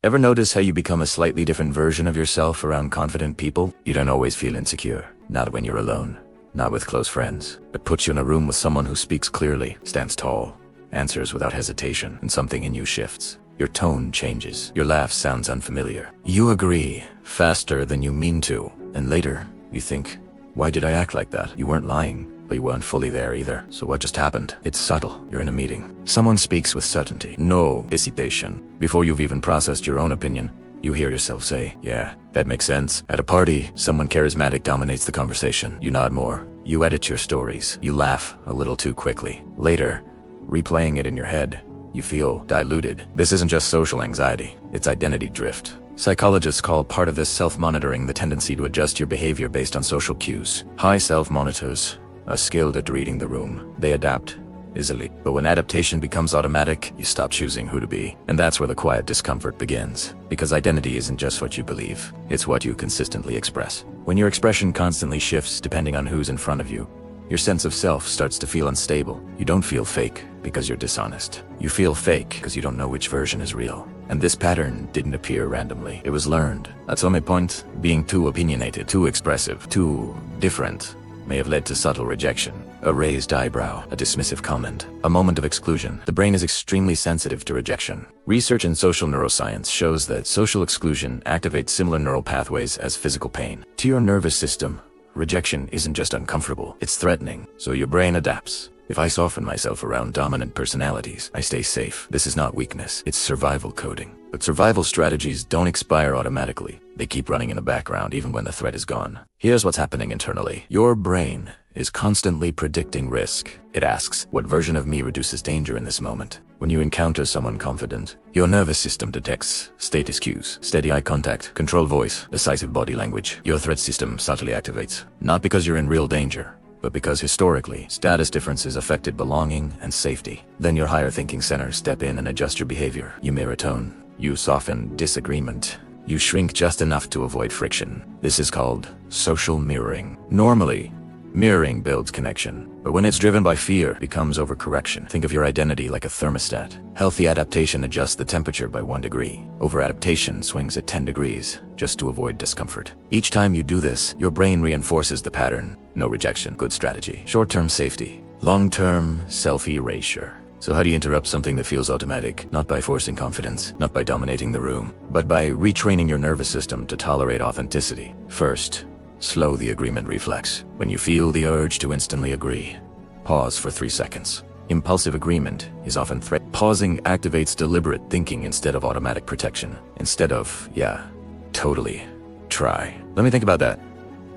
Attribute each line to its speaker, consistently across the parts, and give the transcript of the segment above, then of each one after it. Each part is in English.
Speaker 1: Ever notice how you become a slightly different version of yourself around confident people? You don't always feel insecure. Not when you're alone. Not with close friends. But put you in a room with someone who speaks clearly, stands tall, answers without hesitation, and something in you shifts. Your tone changes. Your laugh sounds unfamiliar. You agree faster than you mean to. And later, you think, why did I act like that? You weren't lying, but you weren't fully there either. So what just happened? It's subtle. You're in a meeting. Someone speaks with certainty. No hesitation. Before you've even processed your own opinion, you hear yourself say, yeah, that makes sense. At a party, someone charismatic dominates the conversation. You nod more. You edit your stories. You laugh a little too quickly. Later, replaying it in your head, you feel diluted. This isn't just social anxiety, it's identity drift. Psychologists call part of this self-monitoring the tendency to adjust your behavior based on social cues. High self-monitors are skilled at reading the room. They adapt easily. But when adaptation becomes automatic, you stop choosing who to be. And that's where the quiet discomfort begins. Because identity isn't just what you believe, it's what you consistently express. When your expression constantly shifts depending on who's in front of you, your sense of self starts to feel unstable. You don't feel fake because you're dishonest. You feel fake because you don't know which version is real. And this pattern didn't appear randomly. It was learned. At some point, being too opinionated, too expressive, too different may have led to subtle rejection. A raised eyebrow, a dismissive comment, a moment of exclusion. The brain is extremely sensitive to rejection. Research in social neuroscience shows that social exclusion activates similar neural pathways as physical pain. To your nervous system, rejection isn't just uncomfortable, it's threatening. So your brain adapts. If I soften myself around dominant personalities, I stay safe. This is not weakness, it's survival coding. But survival strategies don't expire automatically. They keep running in the background even when the threat is gone. Here's what's happening internally. Your brain is constantly predicting risk. It asks, what version of me reduces danger in this moment? When you encounter someone confident, your nervous system detects status cues, steady eye contact, controlled voice, decisive body language. Your threat system subtly activates, not because you're in real danger, but because historically, status differences affected belonging and safety. Then your higher thinking centers step in and adjust your behavior. You mirror tone. You soften disagreement. You shrink just enough to avoid friction. This is called social mirroring. Normally, mirroring builds connection, but when it's driven by fear, it becomes overcorrection. Think of your identity like a thermostat. Healthy adaptation adjusts the temperature by 1 degree. Over-adaptation swings at 10 degrees, just to avoid discomfort. Each time you do this, your brain reinforces the pattern. No rejection, good strategy. Short-term safety, long-term self-erasure. So how do you interrupt something that feels automatic? Not by forcing confidence, not by dominating the room, but by retraining your nervous system to tolerate authenticity. First, slow the agreement reflex. When you feel the urge to instantly agree, pause for 3 seconds. Impulsive agreement is often threat. Pausing activates deliberate thinking instead of automatic protection. Instead of, yeah, totally, try. Let me think about that.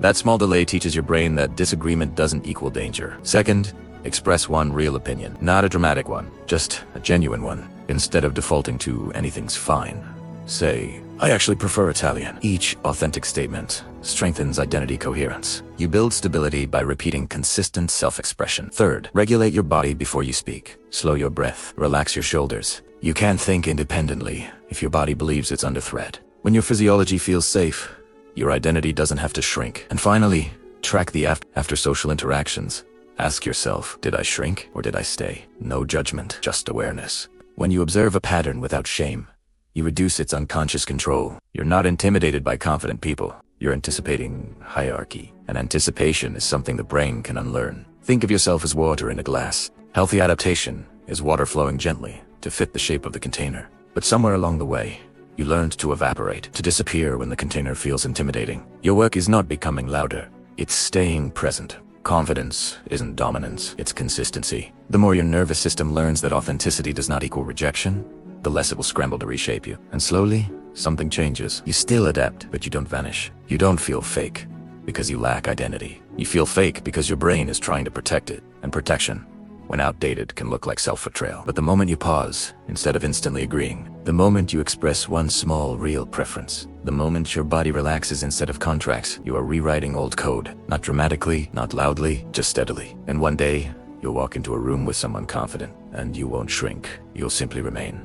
Speaker 1: That small delay teaches your brain that disagreement doesn't equal danger. Second, express one real opinion, not a dramatic one, just a genuine one. Instead of defaulting to anything's fine, say, I actually prefer Italian. Each authentic statement strengthens identity coherence. You build stability by repeating consistent self-expression. Third, regulate your body before you speak. Slow your breath, relax your shoulders. You can't think independently if your body believes it's under threat. When your physiology feels safe, your identity doesn't have to shrink. And finally, track the after social interactions. Ask yourself, did I shrink or did I stay? No judgment, just awareness. When you observe a pattern without shame, you reduce its unconscious control. You're not intimidated by confident people. You're anticipating hierarchy. And anticipation is something the brain can unlearn. Think of yourself as water in a glass. Healthy adaptation is water flowing gently to fit the shape of the container. But somewhere along the way, you learned to evaporate, to disappear when the container feels intimidating. Your work is not becoming louder. It's staying present. Confidence isn't dominance, it's consistency. The more your nervous system learns that authenticity does not equal rejection, the less it will scramble to reshape you. And slowly, something changes. You still adapt, but you don't vanish. You don't feel fake because you lack identity. You feel fake because your brain is trying to protect it. And protection, when outdated, can look like self-betrayal. But the moment you pause, instead of instantly agreeing, the moment you express one small, real preference, the moment your body relaxes instead of contracts, you are rewriting old code. Not dramatically, not loudly, just steadily. And one day, you'll walk into a room with someone confident, and you won't shrink. You'll simply remain.